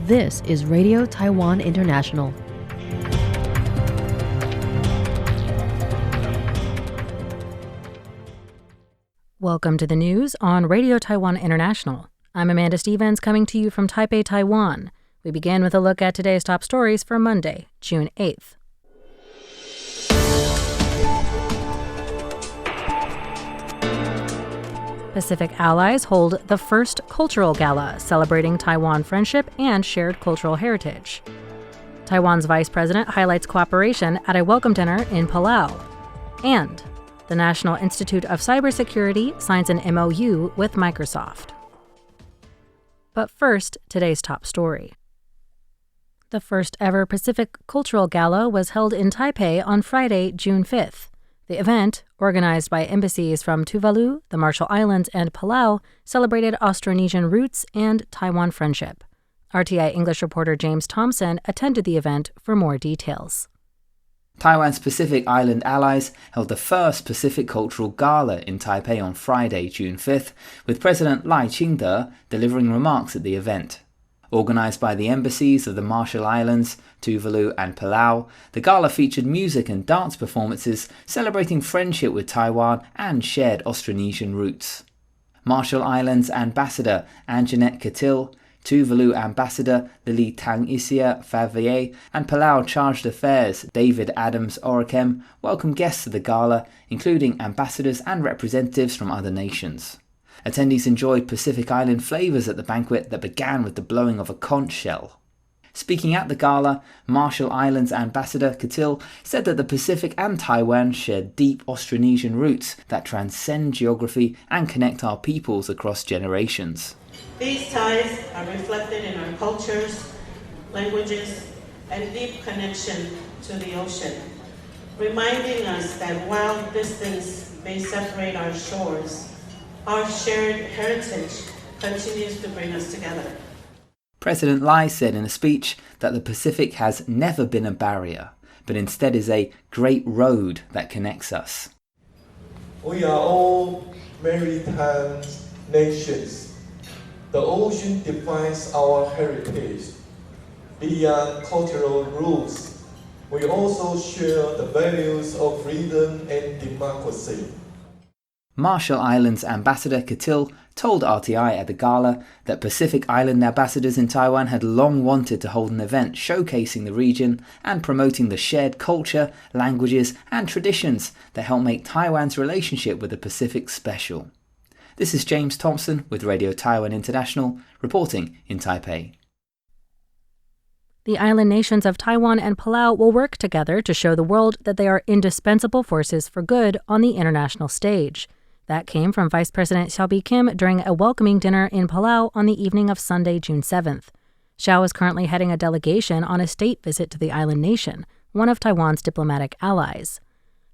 This is Radio Taiwan International. Welcome to the news on Radio Taiwan International. I'm Amanda Stevens coming to you from Taipei, Taiwan. We begin with a look at today's top stories for Monday, June 8th. Pacific allies hold the first cultural gala celebrating Taiwan friendship and shared cultural heritage. Taiwan's Vice President highlights cooperation at a welcome dinner in Palau. And the National Institute of Cybersecurity signs an MOU with Microsoft. But first, today's top story. The first ever Pacific Cultural Gala was held in Taipei on Friday, June 5th. The event, organized by embassies from Tuvalu, the Marshall Islands, and Palau, celebrated Austronesian roots and Taiwan friendship. RTI English reporter James Thompson attended the event for more details. Taiwan's Pacific Island allies held the first Pacific Cultural Gala in Taipei on Friday, June 5th, with President Lai Ching-te delivering remarks at the event. Organised by the embassies of the Marshall Islands, Tuvalu and Palau, the gala featured music and dance performances celebrating friendship with Taiwan and shared Austronesian roots. Marshall Islands Ambassador Anjanette Catil, Tuvalu Ambassador Lili Tang-Isia Favier, and Palau Chargé d'Affaires David Adams Orakem welcomed guests to the gala, including ambassadors and representatives from other nations. Attendees enjoyed Pacific Island flavours at the banquet that began with the blowing of a conch shell. Speaking at the gala, Marshall Islands Ambassador Catil said that the Pacific and Taiwan share deep Austronesian roots that transcend geography and connect our peoples across generations. These ties are reflected in our cultures, languages, and deep connection to the ocean, reminding us that while distance may separate our shores, our shared heritage continues to bring us together. President Lai said in a speech that the Pacific has never been a barrier, but instead is a great road that connects us. We are all maritime nations. The ocean defines our heritage. Beyond cultural roots, we also share the values of freedom and democracy. Marshall Islands Ambassador Catil told RTI at the gala that Pacific Island ambassadors in Taiwan had long wanted to hold an event showcasing the region and promoting the shared culture, languages and traditions that help make Taiwan's relationship with the Pacific special. This is James Thompson with Radio Taiwan International, reporting in Taipei. The island nations of Taiwan and Palau will work together to show the world that they are indispensable forces for good on the international stage. That came from Vice President Hsiao Bi-khim during a welcoming dinner in Palau on the evening of Sunday, June 7th. Hsiao is currently heading a delegation on a state visit to the island nation, one of Taiwan's diplomatic allies.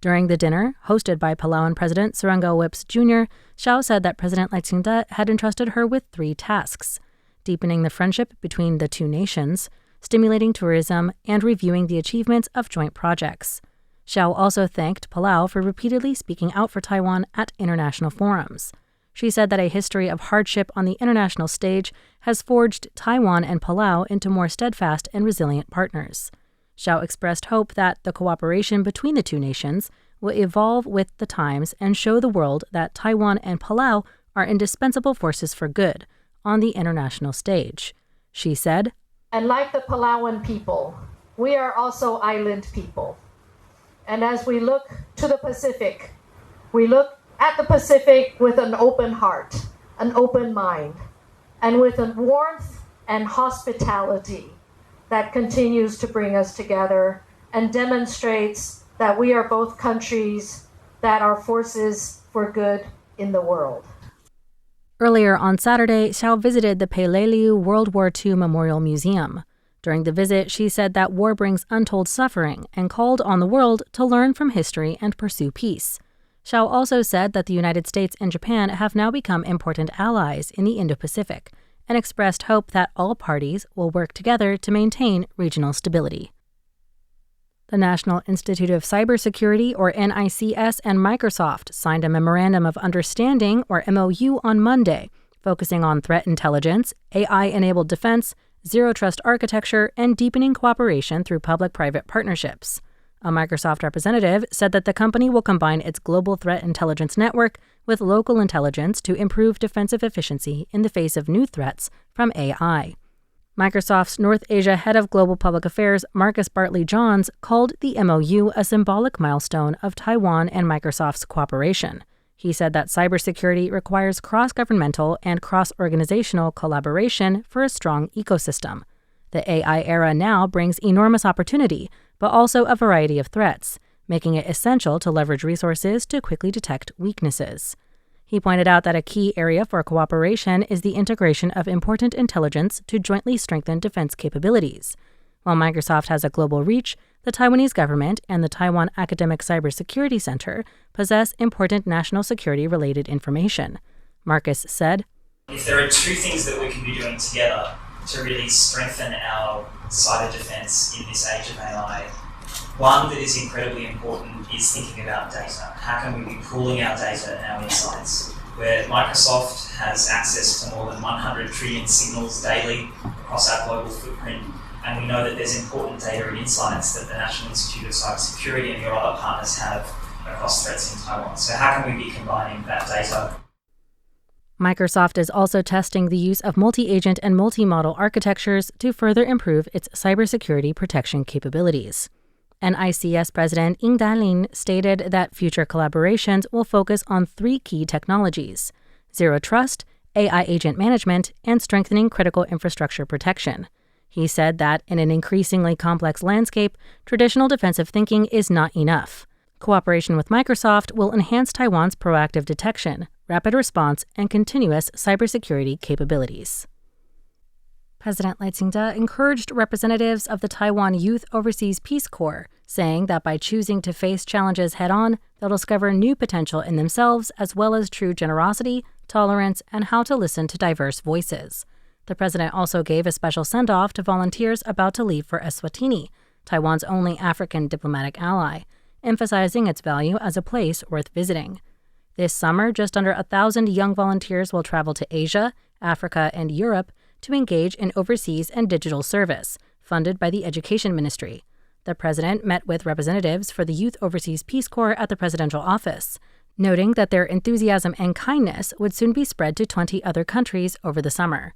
During the dinner, hosted by Palauan President Tsuranga Whips Jr., Hsiao said that President Lai Ching-te had entrusted her with 3 tasks: deepening the friendship between the two nations, stimulating tourism, and reviewing the achievements of joint projects. Hsiao also thanked Palau for repeatedly speaking out for Taiwan at international forums. She said that a history of hardship on the international stage has forged Taiwan and Palau into more steadfast and resilient partners. Hsiao expressed hope that the cooperation between the two nations will evolve with the times and show the world that Taiwan and Palau are indispensable forces for good on the international stage. She said, "And like the Palauan people, we are also island people. And as we look to the Pacific, we look at the Pacific with an open heart, an open mind, and with a warmth and hospitality that continues to bring us together and demonstrates that we are both countries that are forces for good in the world." Earlier on Saturday, Hsiao visited the Peleliu World War II Memorial Museum. During the visit, she said that war brings untold suffering and called on the world to learn from history and pursue peace. Hsiao also said that the United States and Japan have now become important allies in the Indo-Pacific and expressed hope that all parties will work together to maintain regional stability. The National Institute of Cybersecurity, or NICS, and Microsoft signed a Memorandum of Understanding, or MOU, on Monday, focusing on threat intelligence, AI-enabled defense, zero trust architecture, and deepening cooperation through public-private partnerships. A Microsoft representative said that the company will combine its global threat intelligence network with local intelligence to improve defensive efficiency in the face of new threats from AI. Microsoft's North Asia head of global public affairs, Marcus Bartley-Johns, called the MOU a symbolic milestone of Taiwan and Microsoft's cooperation. He said that cybersecurity requires cross-governmental and cross-organizational collaboration for a strong ecosystem. The AI era now brings enormous opportunity, but also a variety of threats, making it essential to leverage resources to quickly detect weaknesses. He pointed out that a key area for cooperation is the integration of important intelligence to jointly strengthen defense capabilities. While Microsoft has a global reach, the Taiwanese government and the Taiwan Academic Cybersecurity Center possess important national security-related information. Marcus said, "If there are two things that we can be doing together to really strengthen our cyber defense in this age of AI, one that is incredibly important is thinking about data. How can we be pooling our data and our insights? Where Microsoft has access to more than 100 trillion signals daily across our global footprint, and we know that there's important data and insights that the National Institute of Cybersecurity and your other partners have across threats in Taiwan. So how can we be combining that data?" Microsoft is also testing the use of multi-agent and multi-model architectures to further improve its cybersecurity protection capabilities. NICS President Ying Dalin stated that future collaborations will focus on three key technologies: zero trust, AI agent management, and strengthening critical infrastructure protection. He said that in an increasingly complex landscape, traditional defensive thinking is not enough. Cooperation with Microsoft will enhance Taiwan's proactive detection, rapid response, and continuous cybersecurity capabilities. President Lai Ching-te encouraged representatives of the Taiwan Youth Overseas Peace Corps, saying that by choosing to face challenges head-on, they'll discover new potential in themselves as well as true generosity, tolerance, and how to listen to diverse voices. The president also gave a special send-off to volunteers about to leave for Eswatini, Taiwan's only African diplomatic ally, emphasizing its value as a place worth visiting. This summer, just under 1,000 young volunteers will travel to Asia, Africa, and Europe to engage in overseas and digital service, funded by the Education Ministry. The president met with representatives for the Youth Overseas Peace Corps at the presidential office, noting that their enthusiasm and kindness would soon be spread to 20 other countries over the summer.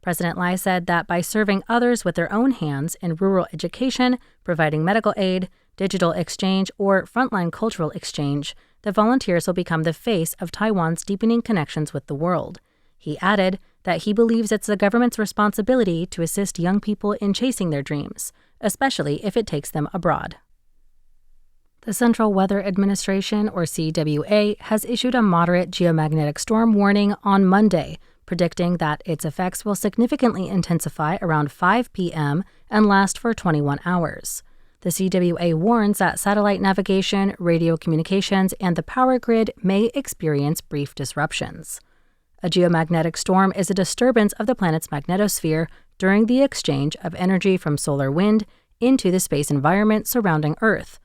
President Lai said that by serving others with their own hands in rural education, providing medical aid, digital exchange, or frontline cultural exchange, the volunteers will become the face of Taiwan's deepening connections with the world. He added that he believes it's the government's responsibility to assist young people in chasing their dreams, especially if it takes them abroad. The Central Weather Administration, or CWA, has issued a moderate geomagnetic storm warning on Monday, predicting that its effects will significantly intensify around 5 p.m. and last for 21 hours. The CWA warns that satellite navigation, radio communications, and the power grid may experience brief disruptions. A geomagnetic storm is a disturbance of the planet's magnetosphere during the exchange of energy from solar wind into the space environment surrounding Earth.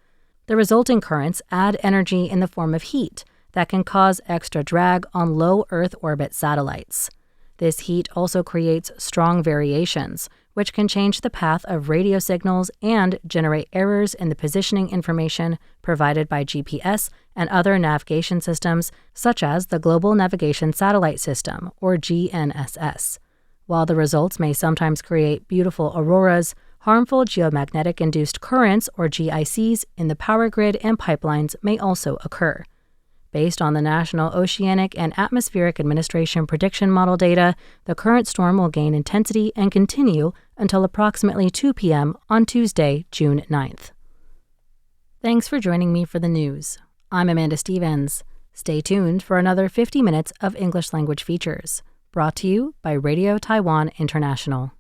The resulting currents add energy in the form of heat that can cause extra drag on low Earth orbit satellites. This heat also creates strong variations, which can change the path of radio signals and generate errors in the positioning information provided by GPS and other navigation systems, such as the Global Navigation Satellite System, or GNSS. While the results may sometimes create beautiful auroras, harmful geomagnetic-induced currents, or GICs, in the power grid and pipelines may also occur. Based on the National Oceanic and Atmospheric Administration prediction model data, the current storm will gain intensity and continue until approximately 2 p.m. on Tuesday, June 9th. Thanks for joining me for the news. I'm Amanda Stevens. Stay tuned for another 50 minutes of English language features, brought to you by Radio Taiwan International.